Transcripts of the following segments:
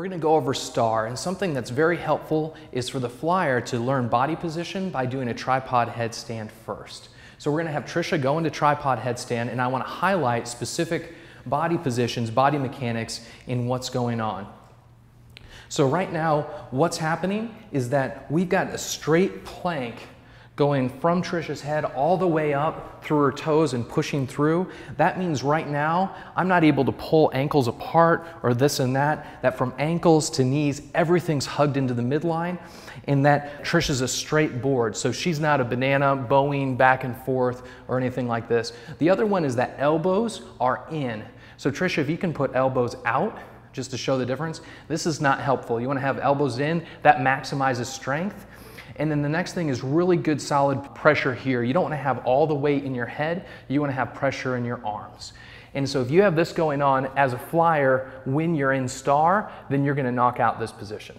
We're going to go over star, and something that's very helpful is for the flyer to learn body position by doing a tripod headstand first. So we're going to have Trisha go into tripod headstand, and I want to highlight specific body positions, body mechanics in what's going on. So right now, what's happening is that we've got a straight plank going from Trisha's head all the way up through her toes and pushing through. That means right now, I'm not able to pull ankles apart or this and that from ankles to knees, everything's hugged into the midline, and that Trisha's a straight board. So she's not a banana bowing back and forth or anything like this. The other one is that elbows are in. So Trisha, if you can put elbows out, just to show the difference, this is not helpful. You want to have elbows in, that maximizes strength. And then the next thing is really good solid pressure here. You don't want to have all the weight in your head, you want to have pressure in your arms. And so if you have this going on as a flyer when you're in star, then you're going to knock out this position.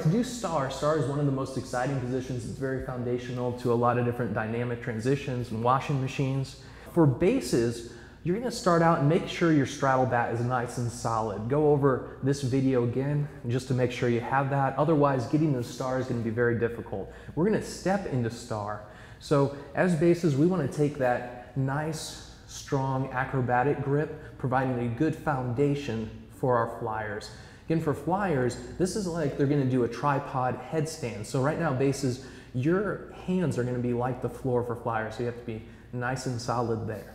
To do star is one of the most exciting positions. It's very foundational to a lot of different dynamic transitions and washing machines. For bases, you're going to start out and make sure your straddle-bat is nice and solid. Go over this video again just to make sure you have that. Otherwise, getting to star is going to be very difficult. We're going to step into star. So as bases, we want to take that nice, strong acrobatic grip, providing a good foundation for our flyers. Again, for flyers, this is like they're going to do a tripod headstand. So right now, bases, your hands are going to be like the floor for flyers, so you have to be nice and solid there.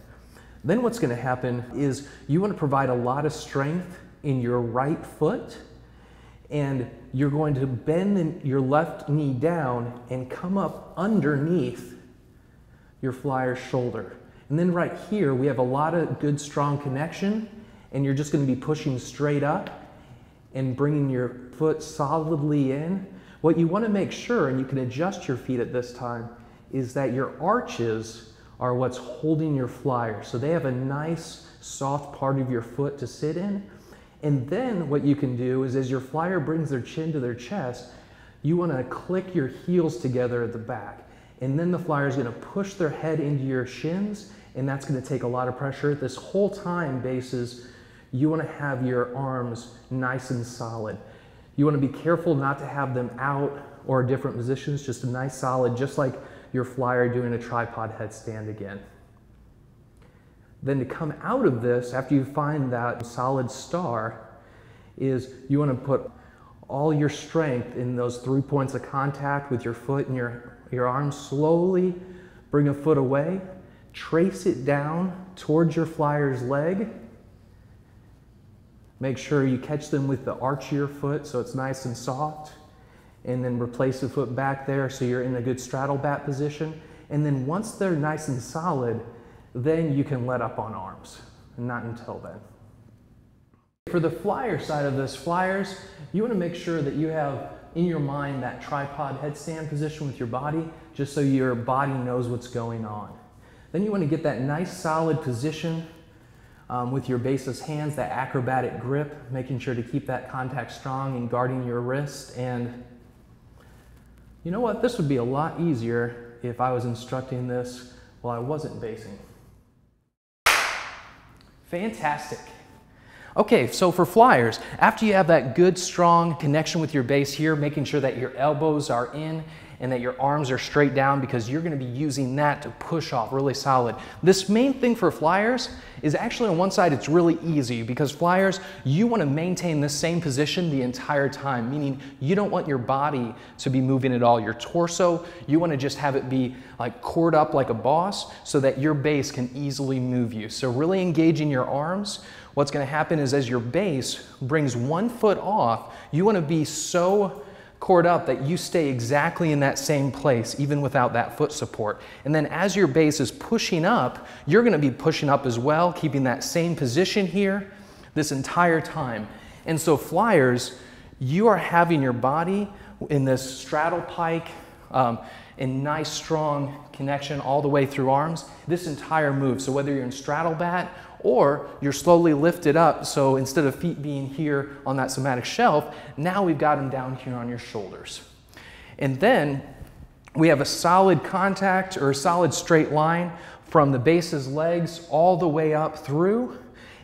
Then what's going to happen is you want to provide a lot of strength in your right foot, and you're going to bend your left knee down and come up underneath your flyer's shoulder. And then right here, we have a lot of good strong connection, and you're just going to be pushing straight up and bringing your foot solidly in. What you want to make sure, and you can adjust your feet at this time, is that your arches are what's holding your flyer. So they have a nice soft part of your foot to sit in. And then what you can do is as your flyer brings their chin to their chest, you want to click your heels together at the back. And then the flyer is going to push their head into your shins, and that's going to take a lot of pressure. This whole time, bases, you want to have your arms nice and solid. You want to be careful not to have them out or different positions, just a nice solid, just like your flyer doing a tripod headstand again. Then to come out of this, after you find that solid star, is you want to put all your strength in those 3 points of contact with your foot and your arms. Slowly bring a foot away, trace it down towards your flyer's leg. Make sure you catch them with the arch of your foot so it's nice and soft. And then replace the foot back there so you're in a good straddle-bat position. And then once they're nice and solid, then you can let up on arms, not until then. For the flyer side of this, flyers, you want to make sure that you have in your mind that tripod headstand position with your body, just so your body knows what's going on. Then you want to get that nice solid position with your baseless hands, that acrobatic grip, making sure to keep that contact strong and guarding your wrist. And you know what? This would be a lot easier if I was instructing this while I wasn't basing. Fantastic. Okay, so for flyers, after you have that good, strong connection with your base here, making sure that your elbows are in and that your arms are straight down because you're going to be using that to push off really solid. This main thing for flyers is actually on one side it's really easy because flyers, you want to maintain the same position the entire time, meaning you don't want your body to be moving at all. Your torso, you want to just have it be like cored up like a boss so that your base can easily move you. So really engaging your arms. What's going to happen is as your base brings one foot off, you want to be so cored up that you stay exactly in that same place, even without that foot support. And then as your base is pushing up, you're going to be pushing up as well, keeping that same position here this entire time. And so flyers, you are having your body in this straddle pike, in nice strong connection all the way through arms, this entire move. So whether you're in straddle-bat or you're slowly lifted up, so instead of feet being here on that somatic shelf, now we've got them down here on your shoulders. And then we have a solid contact or a solid straight line from the base's legs all the way up through,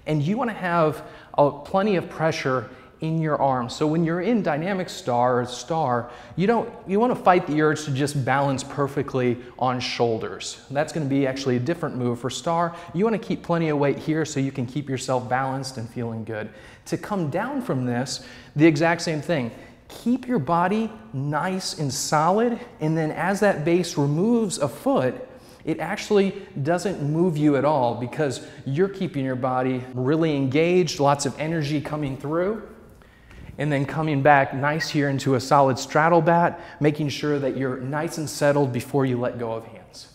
and you want to have plenty of pressure in your arms. So when you're in dynamic star or star, you want to fight the urge to just balance perfectly on shoulders. That's going to be actually a different move. For star, you want to keep plenty of weight here so you can keep yourself balanced and feeling good. To come down from this, the exact same thing. Keep your body nice and solid, and then as that base removes a foot, it actually doesn't move you at all because you're keeping your body really engaged, lots of energy coming through, and then coming back nice here into a solid straddle-bat, making sure that you're nice and settled before you let go of hands.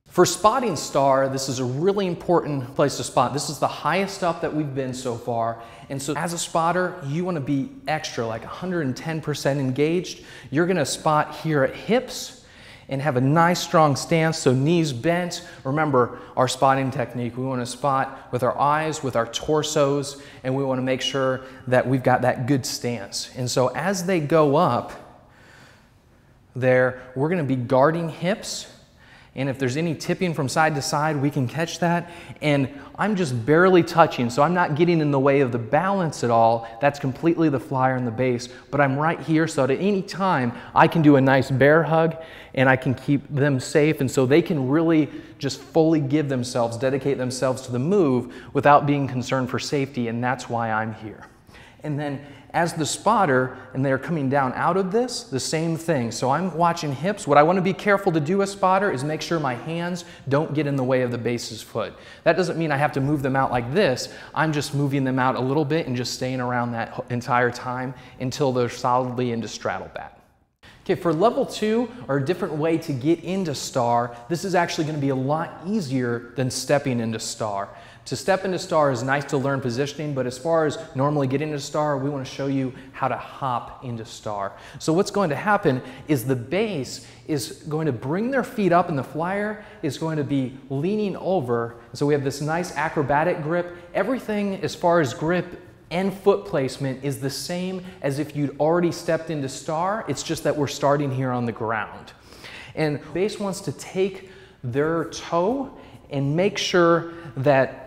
For spotting star, this is a really important place to spot. This is the highest up that we've been so far. And so as a spotter, you want to be extra, like 110% engaged. You're going to spot here at hips and have a nice strong stance, so knees bent. Remember our spotting technique. We want to spot with our eyes, with our torsos, and we want to make sure that we've got that good stance. And so as they go up there, we're going to be guarding hips. And if there's any tipping from side to side, we can catch that. And I'm just barely touching, so I'm not getting in the way of the balance at all. That's completely the flyer and the base. But I'm right here, so at any time, I can do a nice bear hug, and I can keep them safe. And so they can really just fully give themselves, dedicate themselves to the move without being concerned for safety, and that's why I'm here. And then as the spotter, and they're coming down out of this, the same thing. So I'm watching hips. What I want to be careful to do as spotter is make sure my hands don't get in the way of the base's foot. That doesn't mean I have to move them out like this. I'm just moving them out a little bit and just staying around that entire time until they're solidly into straddle-bat. Okay, for level 2, or a different way to get into star, this is actually going to be a lot easier than stepping into star. To step into star is nice to learn positioning, but as far as normally getting into star, we want to show you how to hop into star. So what's going to happen is the base is going to bring their feet up and the flyer is going to be leaning over. So we have this nice acrobatic grip. Everything as far as grip and foot placement is the same as if you'd already stepped into star. It's just that we're starting here on the ground. And base wants to take their toe and make sure that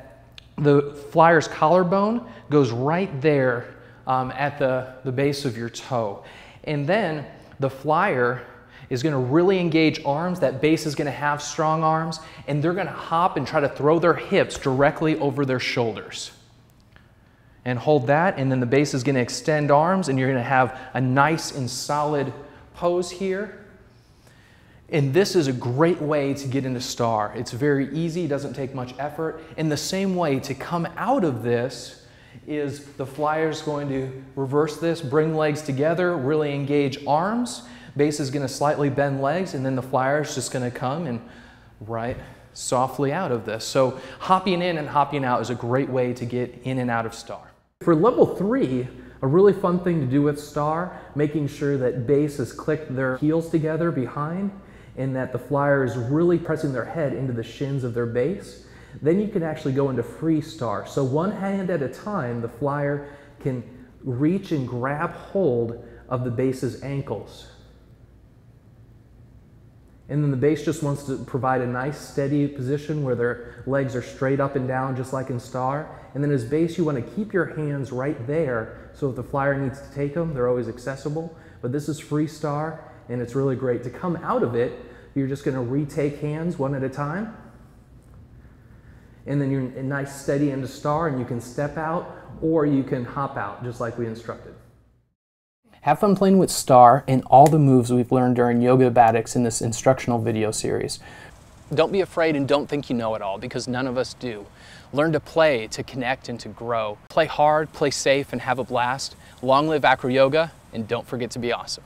the flyer's collarbone goes right there at the base of your toe. And then the flyer is going to really engage arms. That base is going to have strong arms, and they're going to hop and try to throw their hips directly over their shoulders. And hold that, and then the base is going to extend arms, and you're going to have a nice and solid pose here. And this is a great way to get into star. It's very easy, doesn't take much effort. And the same way to come out of this is the flyer's going to reverse this, bring legs together, really engage arms. Base is going to slightly bend legs, and then the flyer's just going to come and right softly out of this. So hopping in and hopping out is a great way to get in and out of star. For level 3, a really fun thing to do with star, making sure that base has clicked their heels together behind, and that the flyer is really pressing their head into the shins of their base. Then you can actually go into free star. So one hand at a time, the flyer can reach and grab hold of the base's ankles. And then the base just wants to provide a nice steady position where their legs are straight up and down just like in star. And then as base, you want to keep your hands right there, so if the flyer needs to take them, they're always accessible. But this is free star, and it's really great. To come out of it, you're just going to retake hands one at a time. And then you're nice steady into star, and you can step out or you can hop out just like we instructed. Have fun playing with star and all the moves we've learned during Yogabatics in this instructional video series. Don't be afraid and don't think you know it all, because none of us do. Learn to play, to connect, and to grow. Play hard, play safe, and have a blast. Long live Acro Yoga, and don't forget to be awesome.